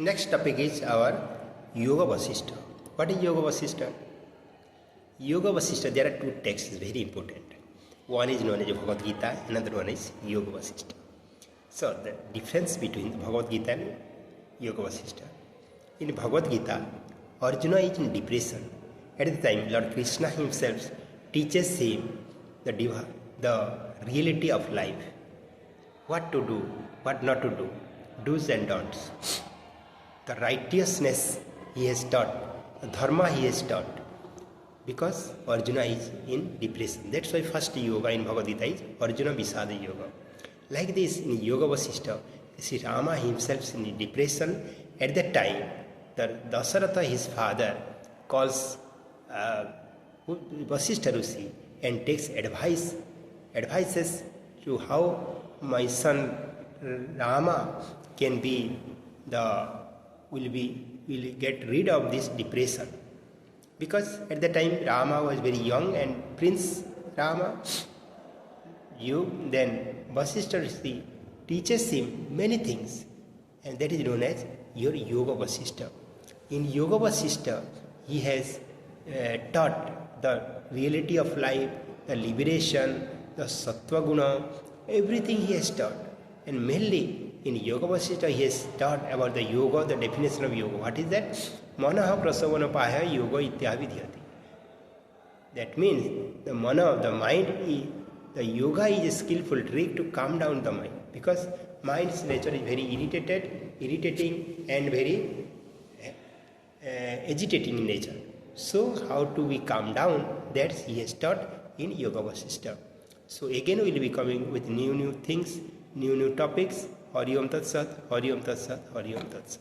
Next topic is our Yoga Vasishtha. What is Yoga Vasishtha? Yoga Vasishtha, there are two texts very important. One is known as Bhagavad Gita, another one is Yoga Vasishtha. So the difference between Bhagavad Gita and Yoga Vasishtha. In Bhagavad Gita, Arjuna is in depression. At the time, Lord Krishna himself teaches him the reality of life. What to do, what not to do, do's and don'ts. The righteousness he has taught, the dharma he has taught, because Arjuna is in depression. That's why first yoga in Bhagavad Gita is Arjuna Visada Yoga. Like this in Yoga Vasishtha, Sri Rama himself is in depression. At that time, the Dasaratha, his father, calls Vasishtha Rishi and takes advices to how my son Rama can be will get rid of this depression. Because at the time Rama was very young and Prince Rama, then Vasishtha Rishi teaches him many things, and that is known as your Yoga Vasishtha. In Yoga Vasishtha, he has taught the reality of life, the liberation, the Sattva Guna, everything he has taught. And mainly in Yoga Vasishtha, he has taught about the yoga, the definition of yoga. What is that? Manaha prasavana yoga ityavidhyati. That means the mana, the mind, the yoga is a skillful trick to calm down the mind, because mind's nature is very irritating and very agitating in nature. So how to we calm down? That he has taught in Yoga Vasishtha. So again we will be coming with new things, new topics. Hari Om Tat Sat, Hari Om Tat Sat, Hari Om Tat Sat.